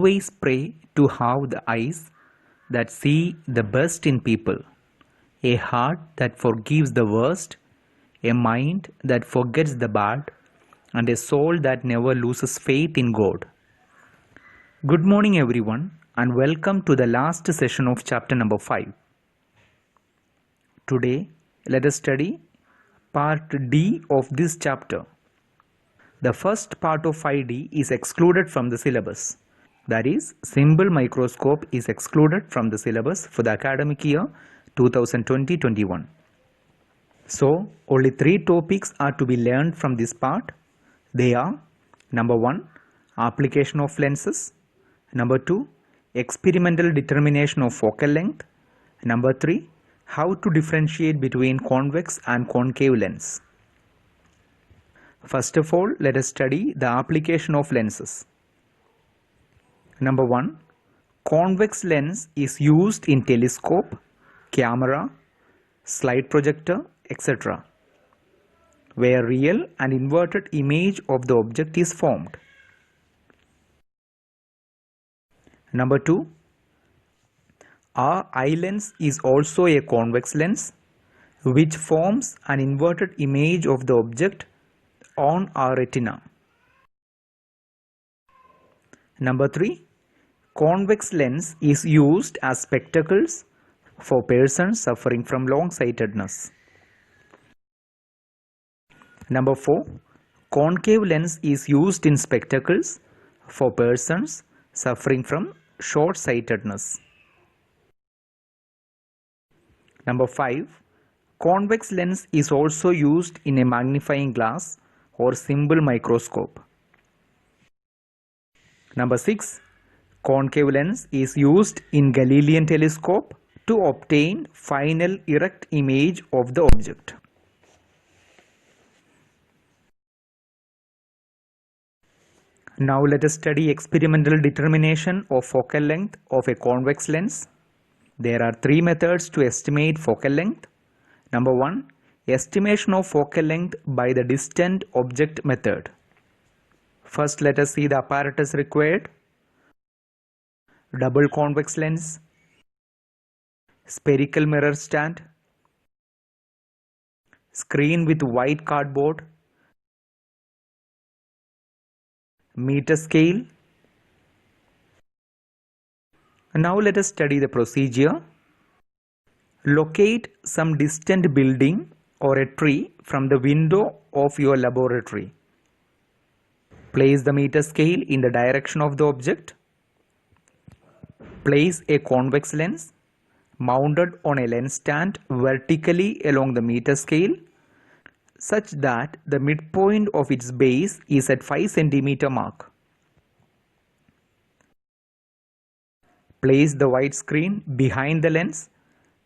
always pray to have the eyes that see the best in people, a heart that forgives the worst, a mind that forgets the bad, and a soul that never loses faith in God. Good morning, everyone, and welcome to the last session of chapter number 5. Today, let us study part D of this chapter. The first part of 5D is excluded from the syllabus. That is, symbol microscope is excluded from the syllabus for the academic year 2020-21. So, only 3 topics are to be learned from this part. They are: number 1, application of lenses; number 2, experimental determination of focal length; number 3, how to differentiate between convex and concave lens. First of all, let us study the application of lenses. Number 1, convex lens is used in telescope, camera, slide projector, etc., where real and inverted image of the object is formed. Number 2, our eye lens is also a convex lens which forms an inverted image of the object on our retina. Number 3, convex lens is used as spectacles for persons suffering from long-sightedness. Number 4, concave lens is used in spectacles for persons suffering from short-sightedness. Number 5, convex lens is also used in a magnifying glass or symbol microscope. Number 6, concave lens is used in Galilean telescope to obtain final erect image of the object. Now let us study experimental determination of focal length of a convex lens. There are 3 methods to estimate focal length. Number 1, estimation of focal length by the distant object method. First, let us see the apparatus required: double convex lens, spherical mirror stand, screen with white cardboard, meter scale. Now let us study the procedure. Locate some distant building or a tree from the window of your laboratory. Place the meter scale in the direction of the object. Place a convex lens mounted on a lens stand vertically along the meter scale such that the midpoint of its base is at 5 cm mark. Place the white screen behind the lens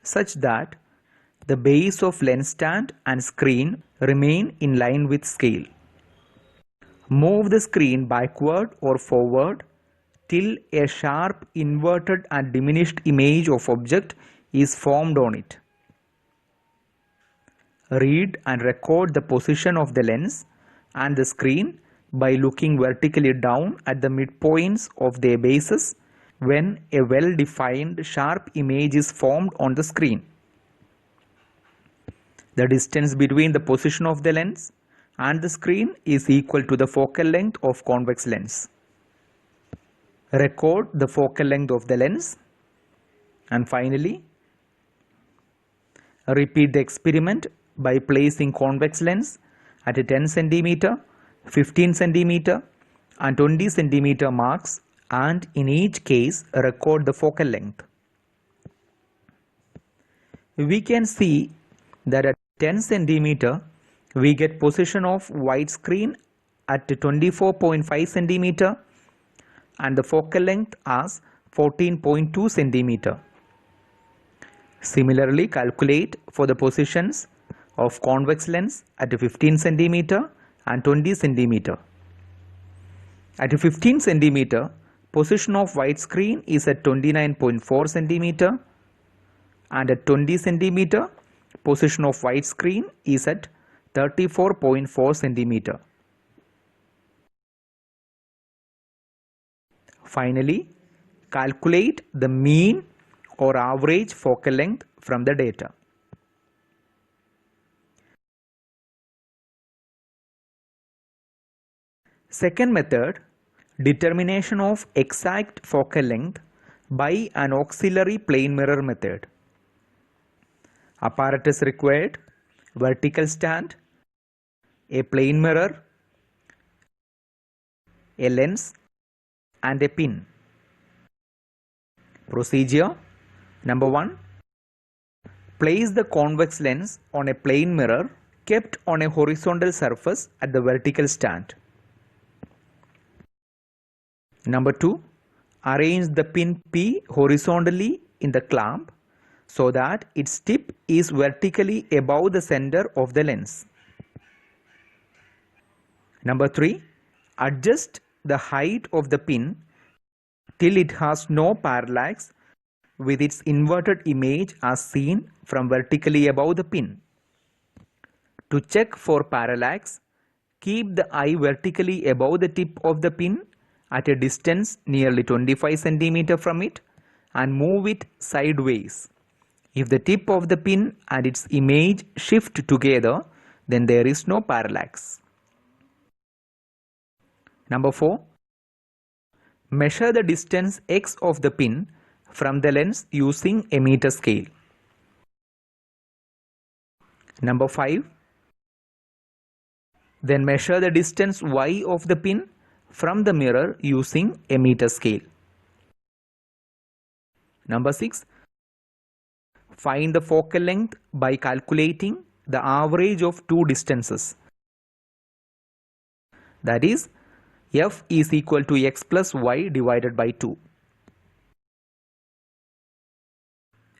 such that the base of lens stand and screen remain in line with scale. Move the screen backward or forward till a sharp inverted and diminished image of object is formed on it. Read and record the position of the lens and the screen by looking vertically down at the midpoints of their bases when a well-defined sharp image is formed on the screen. The distance between the position of the lens and the screen is equal to the focal length of convex lens. Record the focal length of the lens, and finally repeat the experiment by placing convex lens at a 10 cm, 15 cm and 20 cm marks, and in each case record the focal length. We can see that at 10 cm we get position of white screen at 24.5 cm and the focal length as 14.2 cm. Similarly, calculate for the positions of convex lens at 15 cm and 20 cm. At 15 cm, position of white screen is at 29.4 cm, and at 20 cm, position of white screen is at 34.4 cm. Finally, calculate the mean or average focal length from the data. Second method, determination of exact focal length by an auxiliary plane mirror method. Apparatus required: vertical stand, a plane mirror, a lens, and a pin. Procedure: number 1. Place the convex lens on a plane mirror kept on a horizontal surface at the vertical stand. Number 2. Arrange the pin P horizontally in the clamp so that its tip is vertically above the center of the lens. Number 3. Adjust the height of the pin till it has no parallax with its inverted image as seen from vertically above the pin. To check for parallax, keep the eye vertically above the tip of the pin at a distance nearly 25 cm from it and move it sideways. If the tip of the pin and its image shift together, then there is no parallax. Number 4. Measure the distance x of the pin from the lens using a meter scale. Number 5. Then measure the distance y of the pin from the mirror using a meter scale. Number 6. Find the focal length by calculating the average of two distances. That is, f is equal to x plus y divided by 2.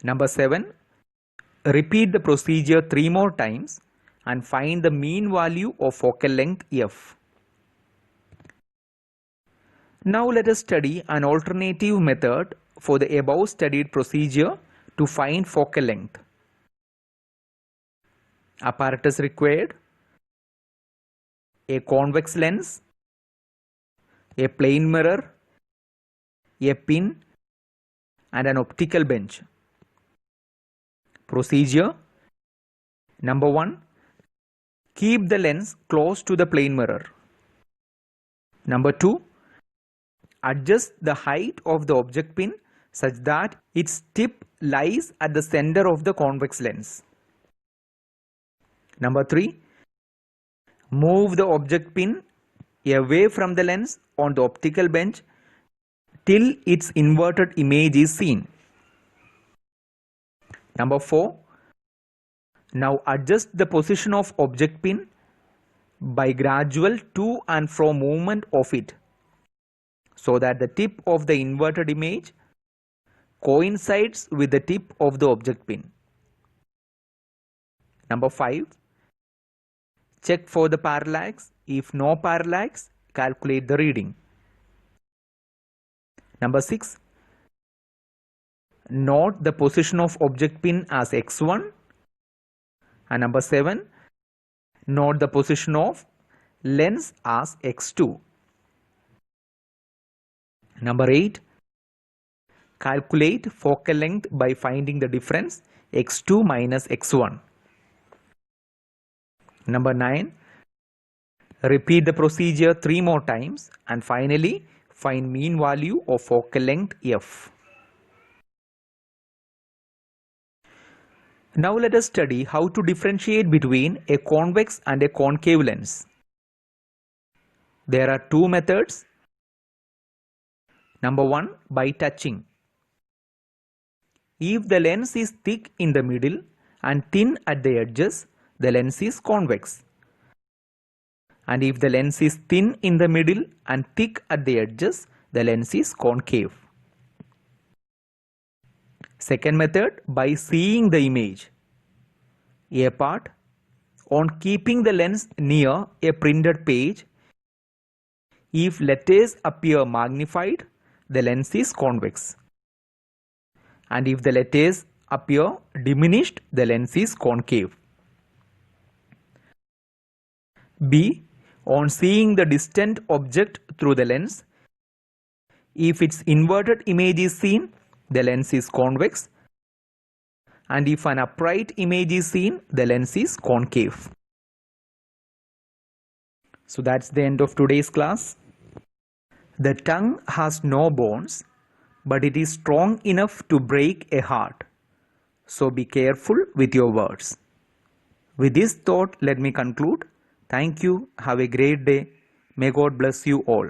Number 7. Repeat the procedure 3 more times and find the mean value of focal length f. Now let us study an alternative method for the above studied procedure to find focal length. Apparatus required: a convex lens, a plane mirror, a pin, and an optical bench. Procedure: number 1. Keep the lens close to the plane mirror. Number 2. Adjust the height of the object pin such that its tip lies at the center of the convex lens. Number 3. Move the object pin away from the lens on the optical bench till its inverted image is seen. Number 4. Now adjust the position of object pin by gradual to and fro movement of it so that the tip of the inverted image coincides with the tip of the object pin. Number 5. Check for the parallax. If no parallax, calculate the reading. Number 6. Note the position of object pin as x1. And number 7. Note the position of lens as x2. Number 8. Calculate focal length by finding the difference x2 minus x1. Number 9. Repeat the procedure 3 more times and finally find mean value of focal length f. Now let us study how to differentiate between a convex and a concave lens. There are 2 methods. Number 1, by touching. If the lens is thick in the middle and thin at the edges, the lens is convex. And if the lens is thin in the middle and thick at the edges, the lens is concave. Second method, by seeing the image. A part, on keeping the lens near a printed page, if letters appear magnified, the lens is convex. And if the letters appear diminished, the lens is concave. B. On seeing the distant object through the lens, If its inverted image is seen, the lens is convex, and if an upright image is seen, the lens is concave. So that's the end of today's class. The tongue has no bones, but it is strong enough to break a heart. So be careful with your words. With this thought, let me conclude. Thank you. Have a great day. May God bless you all.